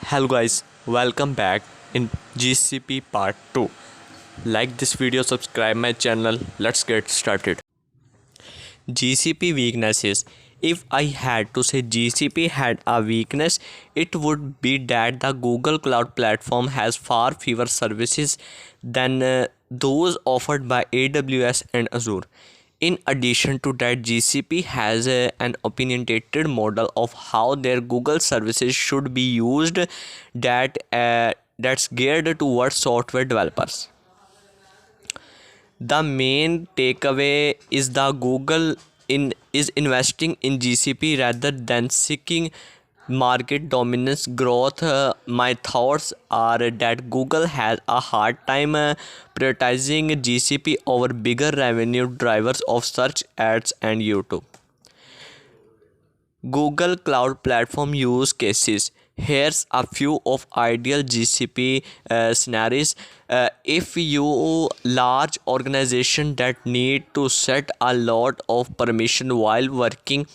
Hello guys, welcome back in GCP part 2. Like this video, subscribe my channel. Let's get started. GCP weaknesses. If I had to say GCP had a weakness, it would be that the Google Cloud Platform has far fewer services than those offered by AWS and Azure. In addition to that, GCP has an opinionated model of how their Google services should be used that's geared towards software developers. The main takeaway is the Google is investing in GCP rather than seeking market dominance growth. My thoughts are that Google has a hard time prioritizing GCP over bigger revenue drivers of search ads and YouTube. Google Cloud Platform use cases. Here's a few of ideal GCP scenarios. If you large organization that need to set a lot of permission while working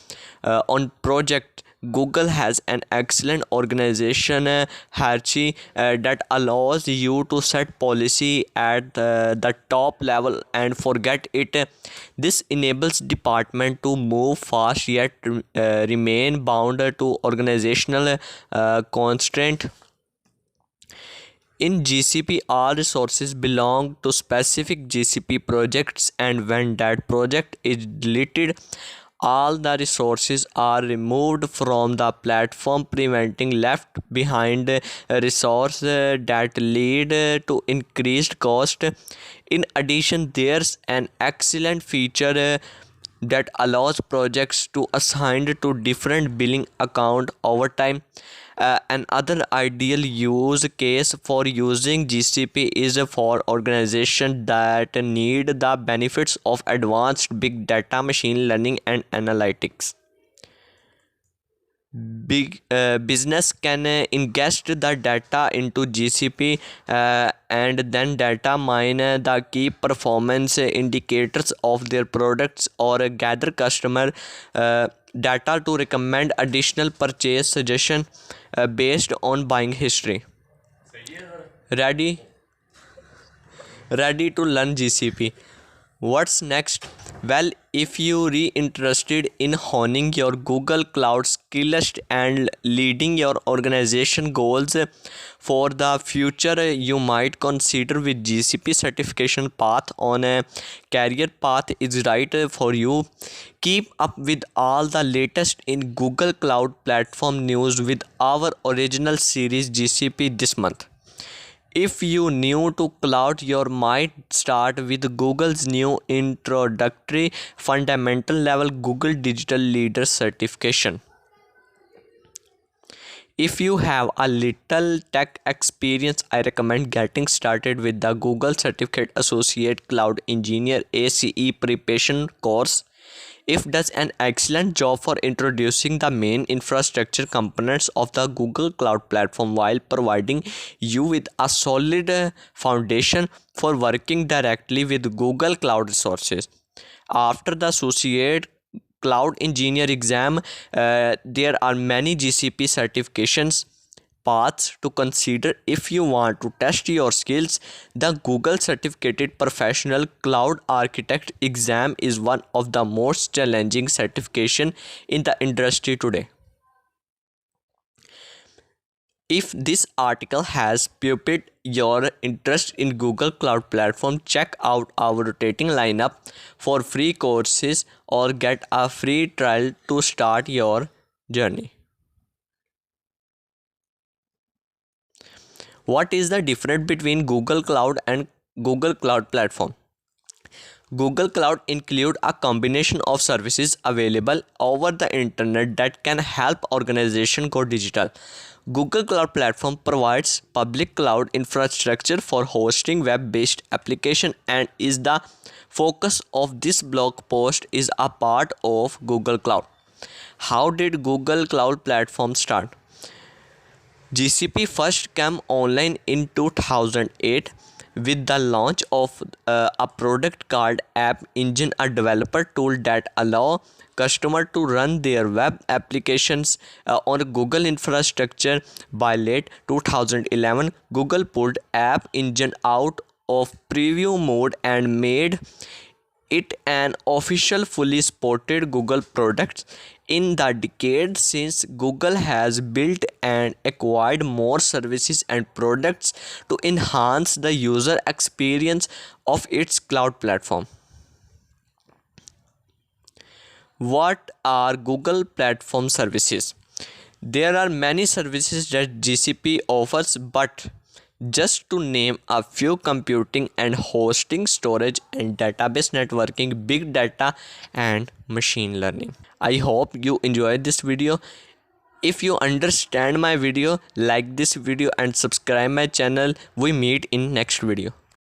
on project, Google has an excellent organization hierarchy that allows you to set policy at the top level and forget it. This enables department to move fast yet remain bound to organizational constraint. In GCP, all resources belong to specific GCP projects, and when that project is deleted, all the resources are removed from the platform, preventing left behind resources that lead to increased cost. In addition, there's an excellent feature that allows projects to assign to different billing account over time. Another ideal use case for using GCP is for organizations that need the benefits of advanced big data, machine learning, and analytics. Big business can ingest the data into GCP and then data mine the key performance indicators of their products or gather customer data to recommend additional purchase suggestion based on buying history. Ready? Ready to learn GCP. What's next? Well, if you're interested in honing your Google Cloud skills and leading your organization goals for the future, you might consider with GCP certification path on a career path is right for you. Keep up with all the latest in Google Cloud Platform news with our original series GCP this month. If you new to cloud, you might start with Google's new introductory fundamental level Google Digital Leader certification. If you have a little tech experience, I recommend getting started with the Google Certificate Associate Cloud Engineer ACE preparation course. It does an excellent job for introducing the main infrastructure components of the Google Cloud Platform while providing you with a solid foundation for working directly with Google Cloud resources. After the Associate Cloud Engineer exam, there are many GCP certifications paths to consider if you want to test your skills. The Google Certificated Professional Cloud Architect exam is one of the most challenging certification in the industry today. If this article has piqued your interest in Google Cloud Platform, check out our rotating lineup for free courses or get a free trial to start your journey. What is the difference between Google Cloud and Google Cloud Platform? Google Cloud includes a combination of services available over the internet that can help organizations go digital. Google Cloud Platform provides public cloud infrastructure for hosting web-based applications and is the focus of this blog post is a part of Google Cloud. How did Google Cloud Platform start? GCP first came online in 2008. with the launch of a product called App Engine, a developer tool that allow customer to run their web applications on Google infrastructure. By late 2011, Google pulled App Engine out of preview mode and made it an official fully supported Google product. In the decade since, Google has built and acquired more services and products to enhance the user experience of its cloud platform. What are Google Platform Services? There are many services that GCP offers, but just to name a few: computing and hosting, storage and database, networking, big data, and machine learning. I hope you enjoyed this video. If you understand my video, like this video and subscribe my channel. We meet in next video.